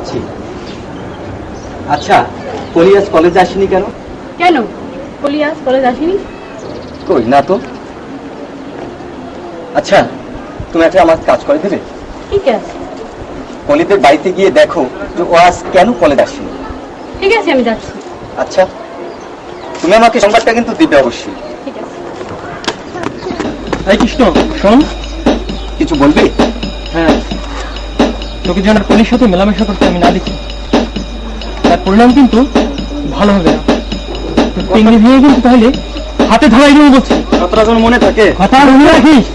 যাচ্ছি। আচ্ছা, কলিয়াস কলেজে আসেনি কেন? কেন কলিয়াস কলেজ আসেনি? কই না তো। আচ্ছা, তুমি একটা আমার কাজ করে দেবে? ঠিক আছে, কলিদের বাড়িতে গিয়ে দেখো যে ও আজ কেন কলেজ আসেনি। ঠিক আছে, আমি যাচ্ছি। আচ্ছা, তুমি আমাকে সংবাদটা কিন্তু দিবে অবশ্যই। ঠিক আছে। এই কৃষ্ণ, শোন। কিছু বলবি? হ্যাঁ, তোকে যেন কলির সাথে মেলামেশা করতে আমি না দেখি, তার পরিণাম কিন্তু ভালো হবে না। চিংড়ি ভেঙে কিন্তু তাহলে হাতে ধরাই দেবো বলছি। কথাটা যেন মনে থাকে। কথা মনে রাখিস।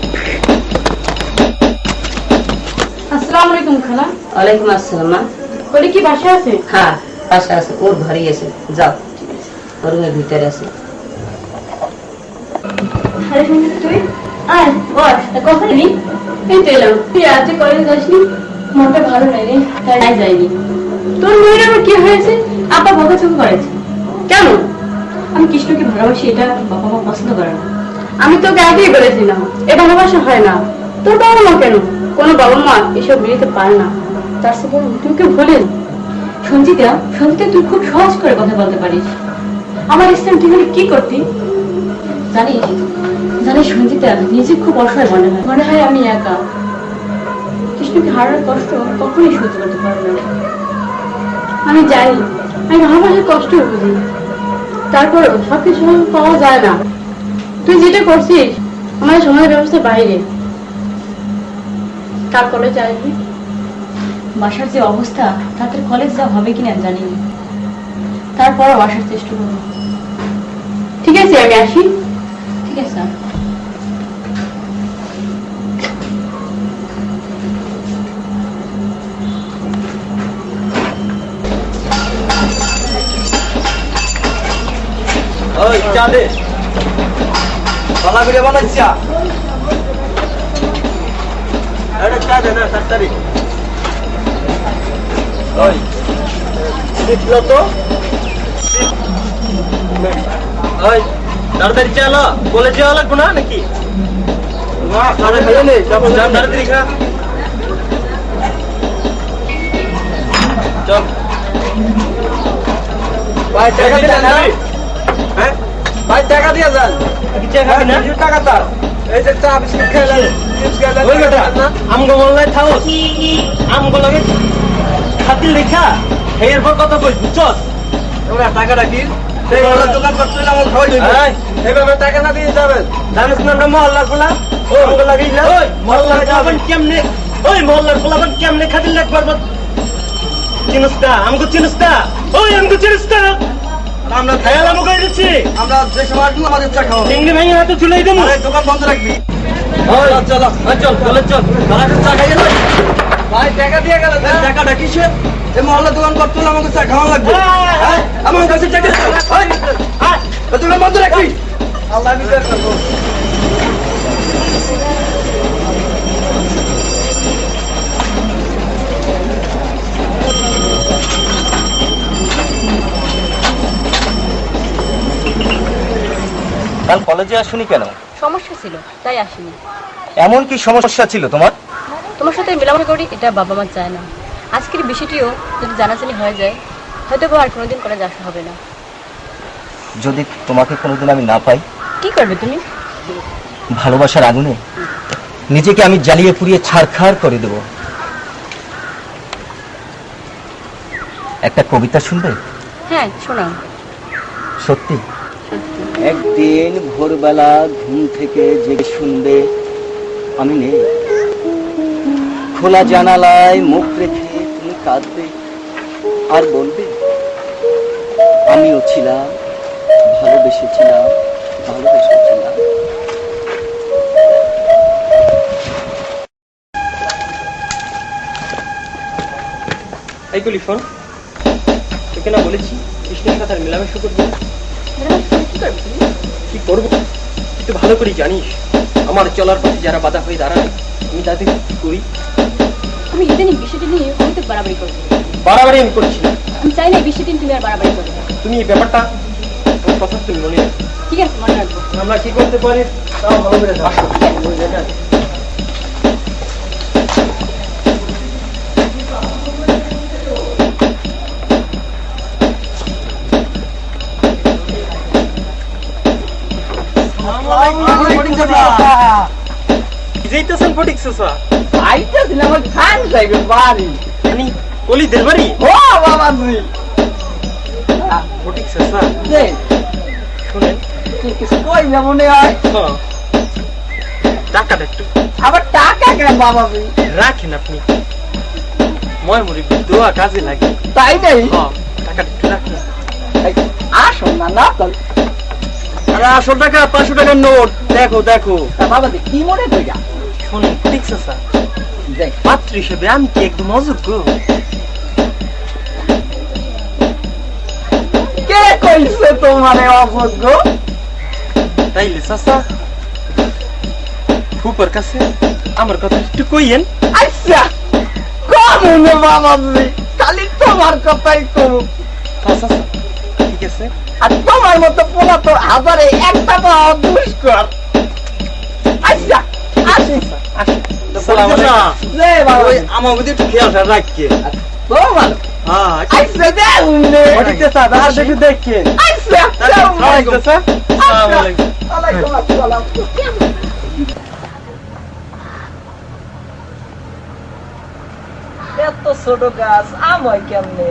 আসসালামু আলাইকুম খালা। ওয়ালাইকুম আসসালাম। মা কলি কি বাসায় আছে? হ্যাঁ, পাশে আছে, ওর ঘরেই আছে। যাও, ওর রুমের ভিতরে আছে। আরে শুনছি তুই আয় বস। কখন এলি? এই তো এলাম। তুই আজ কলেজ আসনি? মনটা ভালো নাই রে, তাই যাইনি। তোর মেয়ের আবার কি হয়েছে? আপা বকাঝকা করেছে। কেন? আমি কৃষ্ণকে ভালোবাসি, এটা বাবা মা পছন্দ করে না। আমি তোকে আগেই বলেছিলাম এ ভালোবাসা হয় না। তোর বাবা মা কেন, কোনো বাবা মা এসব মেনে পারে না। তার সাথে তুই কে ভুলেন? সঞ্জিতা, সঞ্জিতা তুই খুব সহজ করে কথা বলতে পারিস। আমার স্থান তুই হলে কি করতি জানিস? জানিস সঞ্জিতা, নিজে খুব অসহায় মনে হয় আমি একা। কৃষ্ণকে হারানোর কষ্ট কখনোই সহ্য করতে পারবো না। আমি জানি, আমি ভালোবাসার কষ্ট বুঝি, তারপরেও সবকিছু পাওয়া যায় না। তুই যেটা করছিস আমাদের সমাজের ব্যবস্থার বাইরে। তার কলেজে আসবি? বাসার যে অবস্থা তাদের কলেজ যা হবে কিনা জানি না, তারপরও আসার চেষ্টা করবো। ঠিক আছে, আমি আসি। ঠিক আছে। ওই চা দে, বালা করে বানাই চা। আরে চা দে না তাড়াতাড়ি। ওই দেখলো তো, ওই তাড়াতাড়ি চালা, কলেজে যাওয়া লাগবে না নাকি? না খাবে খেয়ে নে, যাবো তাড়াতাড়ি খা। চল ভাই, টাকা দিয়ে যান। হ্যাঁ ভাই, টাকা দিয়ে যান। খাবি না? টাকা তার এই যে চা বিস্কুট খেলেন, চিপস খেলেন। ওই বেটা আমগো মল্লাই থাও, আমগো লাগে খাতির লেখা এরপর কথা কই, বুঝছস? তোমরা টাকা রাখিস, সেই দোকান করতে আমার খাওয়াই দিবি। এইভাবে টাকা না দিয়ে যাবেন। জানিস না আমরা মহল্লার পোলা, আমগো লাগিস না। ওই মহল্লার যাবেন কেমনে? ওই মহল্লার পোলা কেমনে খাতির লেখ পারবো? চিনিস না আমগো, চিনিস না? ওই আমগো চিনিস না? আমরা খেয়াল আমগো করে দিচ্ছি। আমরা যে সময় আসবো আমাদের চা খাওয়া চিংড়ি ভেঙে হাতে চুলাই দেবো। দোকান বন্ধ রাখবি। চল চল চল চল, চা খাইয়ে না ভাই, টাকা দিয়ে গেল। টাকাটা কিসে? এই মহল্লা দোকান করতে হলে আমাকে চা খাওয়া লাগবে। আমার কাছে টাকা দোকান বন্ধ রাখবি। আল্লাহ বিচার করবো। কাল কলেজে আসুনি কেন? সমস্যা ছিল তাই আসিনি। এমন কি সমস্যা ছিল তোমার? তোমার সাথে মেলামেশা করি, এটা বাবা মা চায় না। আজকের বিষয়টিও যদি জানাজানি হয়ে যায়, হয়তো আর কোনোদিন কলেজ আসা হবে না। যদি তোমাকে কোনোদিন আমি না পাই? কি করবে তুমি? ভালোবাসার আগুনে নিজেকে আমি জ্বালিয়ে পুড়িয়ে ছারখার করে দেব। একটা কবিতা শুনবে? হ্যাঁ, শোনাও। সত্যি? একদিন ভোরবেলা ঘুম থেকে জেগে শুনবে আমি নেই, খোলা জানালায় মুখ রেখে তুমি কাঁদবে আর বলবে আমিও ছিলাম, ভালোবেসেছিলাম, ভালোবেসেছিলাম। এইগুলি শোন, তোকে না বলেছি কৃষ্ণের সাথে মেলামেশা করবি? কি করবো তুই তো ভালো করে জানিস। আমার চলার পথে যারা বাধা হয়ে দাঁড়ায় আমি তাদের কি করি। আমি ইদানিং বিষয়টি নিয়ে অনেক বাড়াবাড়ি করছি। বাড়াবাড়ি আমি করছি না। আমি চাই না এই বিষয়টি তুমি আর বাড়াবাড়ি করবে। তুমি এই ব্যাপারটা আমার কথা তুমি মনে রাখো। ঠিক আছে, মনে রাখবো। আমরা কি করতে পারি তাও ভালো করে জানো। যেইতেছেন ফটিক চাচা আইতে দিলাম ওই খান সাহেবের বাড়ি। আমি কলিদের বাড়ি ও বাবাজি, ফটিক চাচা যে শুনেন কি কিছু কইলে মনে হয়? টাকাটা একটু আবার টাকা কেন বাবাজি? রাখেন আপনি, ময় মুড়ি দোয়া কাজে লাগে। তাই নেই, টাকাটা একটু রাখেন। এই, আসুন না না তো। আরে আসল টাকা 500 টাকার নোট, দেখো দেখো। তা বাবাজি কি মনে কইরা? শুনেন ফটিক চাচা, যে পাত্র হিসেবে আমি কি একদম অযোগ্য? কে কইছে তোমারে অযোগ্য? তাইলে চাচা ফুপার কাছে আমার কথা একটু কইয়েন। আচ্ছা কমনে বাবাজি, খালি তোমার কথাই করুক। চাচা ঠিক আছে। আর তোমার মতো পোলা তো হাজারে একটা পাওয়া দুষ্কর। আচ্ছা আসি। আসসালামু আলাইকুম। যে বাবা, ওই আমার মধ্যে একটু খেয়াল রাখকে। তো ভালো। হ্যাঁ আচ্ছা দেখুনে। ফটিক চাচা দাঁড় দেখে দেখেন। আচ্ছা আসসালামু আলাইকুম চাচা। আসসালামু আলাইকুম। ওয়ালাইকুম আসসালাম। এত ছোট গাছ আমায় কেমনে?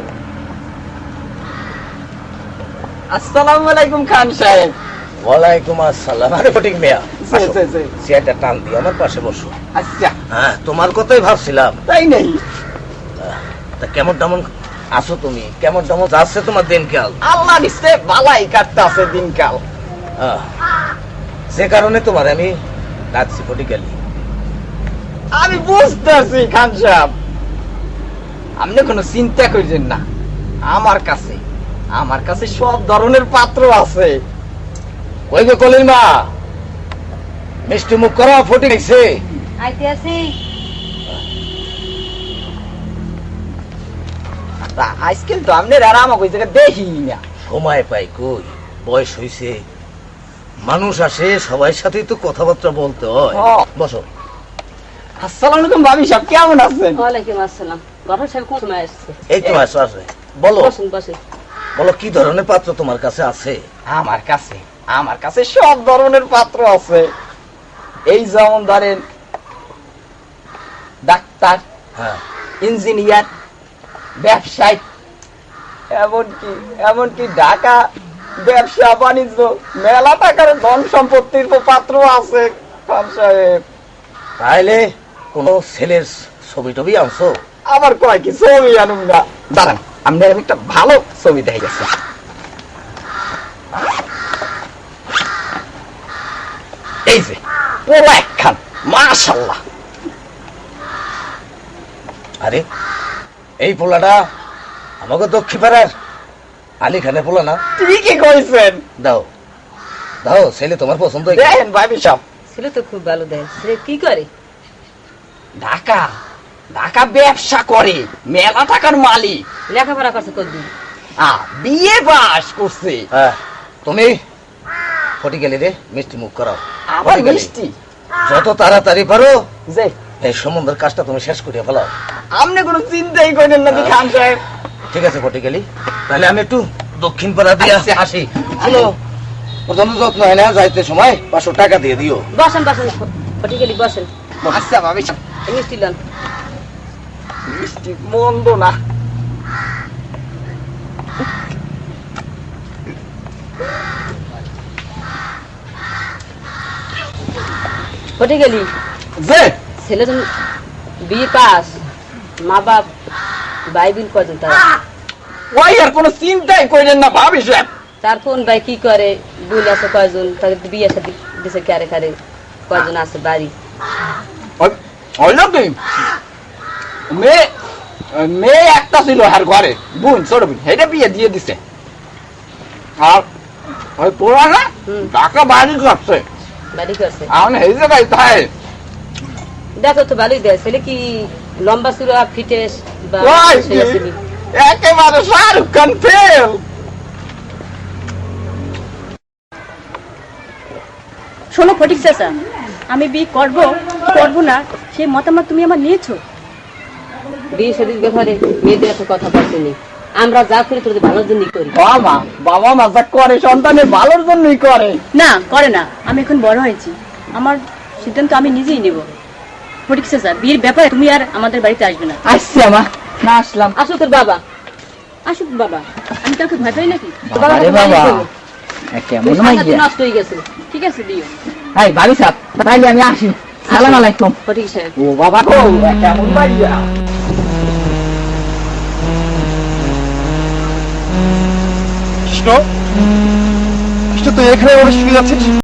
আসসালামু আলাইকুম খান সাহেব। ওয়ালাইকুম আসসালাম। আরে ফটিক মিয়া, জি, জি, জি। চেয়ারটা টান দিয়ে আমার পাশে বসো। আচ্ছা হ্যাঁ, তোমার কথাই ভাবছিলাম। তাই নেই, তা কেমন তেমন আছো তুমি? কেমন তেমন যাচ্ছে তোমার দিনকাল? আল্লাহ নিশ্চয় ভালাই কাটতে আছে দিনকাল। সে কারণে তোমার আমি ডাকছি ফটিকালি। আমি বুঝতেছি খান সাহেব, আপনি কোনো চিন্তা করছেন না। আমার কাছে সব ধরনের পাত্র আছে। ওই গো কলির মা, মিষ্টি মুখ করো, ফটিক এসে। আইতে আছি। তা আজকাল তো আপনার আর আমাকে ওই জায়গায় দেখি না। সময় পাই কই, বয়স হইছে, মানুষ আসে, সবার সাথেই তো কথাবার্তা বলতে হয়। হ্যাঁ। বসো। আসসালামু আলাইকুম ভাবি সাহেব, কেমন আছেন? ওয়ালাইকুম আসসালাম। গঠন সাহেব কোন সময় আসছে? এই তো আসো আসো। বলো বসুন বসুন। বলো, কি ধরনের পাত্র তোমার কাছে আছে? আমার কাছে সব ধরনের পাত্র আছে। এই যেমন ধরেন ডাক্তার, হ্যাঁ, ইঞ্জিনিয়ার, ব্যবসায়ী, এমনকি ঢাকা ব্যবসা বাণিজ্য, মেলা টাকার ধন সম্পত্তির পাত্র আছে খান সাহেব। তাইলে কোন ছেলের ছবি টবি আনছো? আবার কয় কি ছবি আনুন না? দাঁড়ান, আপনি আমি একটা ভালো ছবি দেখে গেছে। এই যে পোলা একখান, মাশাআল্লাহ। আরে এই পোলাটা আমাকে দক্ষিণ পাড়ার আলী খানের পোলা না? ঠিকই কইছেন। দাও দাও, ছেলে তোমার পছন্দ হয়েছে? দেখেন ভাবি সাহেব, ছেলে তো খুব ভালো দেয়। ছেলে কি করে? ঢাকা ব্যবসা করে, মেলা টাকার মালিক। লেখাপড়া করছে কতদিন? বিয়ে পাস করছে। হ্যাঁ, তুমি ফটি গেলি রে, মিষ্টি মুখ করাও। আবার ফটিক আলী, মিষ্টি। যত তাড়াতাড়ি পারো যে এই সম্বন্ধের কাজটা তুমি শেষ করিয়া ফেলাও। আপনি কোনো চিন্তাই করেন না খান সাহেব। ঠিক আছে ফটি গেলি, তাহলে আমি একটু দক্ষিণ পাড়া দিয়ে আসি। হ্যালো, প্রথম যত্ন হয় না, যাইতে সময় 500 টাকা দিয়ে দিও। বসেন বসেন। ফটি গেলি বসেন। আচ্ছা ভাবি সাহেব, এই মিষ্টি লন। মিষ্টি মন্দ না। ফটি গেলি যে ছেলে যখন বিয়ে পাস, মা বাপ বাইবিল কজন তার? ওই আর কোনো চিন্তাই করেন না ভাবি সাহেব। তার কোন ভাই কি করে? বুল আছে কয়জন? তাদের বিয়ে সাথে দিছে কারে কারে? কয়জন আছে বাড়ি? হইল কি মেয়ে একটা ছিল আর ঘরে, বোন, ছোট বোন, এটা বিয়ে দিয়ে দিছে। আর ওই পোড়া না ঢাকা বাড়ি করছে, বাড়ি করছে। এখন এই জায়গায় তাই দেখো তো ভালোই দেয়। ছেলে কি লম্বা ছিল আর ফিটেস বা ওই কি, ছেলে ছিলি? একেবারে শাহরুখ খান ফেল। শোনো ফটিক চাচা, আমি বিয়ে করবো না সেই মতামত তুমি আমার নিয়েছো। বিয়ে শাদীর ব্যাপারে মেয়েদের এত কথা বলতেনি। আমরা যা করি তোদের ভালোর জন্যই করি। বাবা মা যা করে সন্তানের ভালোর জন্যই করে। না করে না, আমি এখন বড় হয়েছি, আমার সিদ্ধান্ত আমি নিজেই নেব। ফটিক চাচা, বিয়ের ব্যাপারে তুমি আর আমাদের বাড়িতে আসবে না। আসছি আমা, না আসলাম। আসো তোর বাবা, আসুক বাবা, আমি কাউকে ভয় পাই নাকি? বাবারে বাবা, কেমন মাইয়া। নষ্ট হয়ে গেছে। ঠিক আছে দিও। হাই ভাবি সাহেব, তাইলে আমি আসি। সালাম আলাইকুম। ফটিক সাহেব, ও বাবা গো, কেমন মাইয়া। কৃষ্ণ, কৃষ্ণ তুই এখানে ওরা শুয়ে আছিস?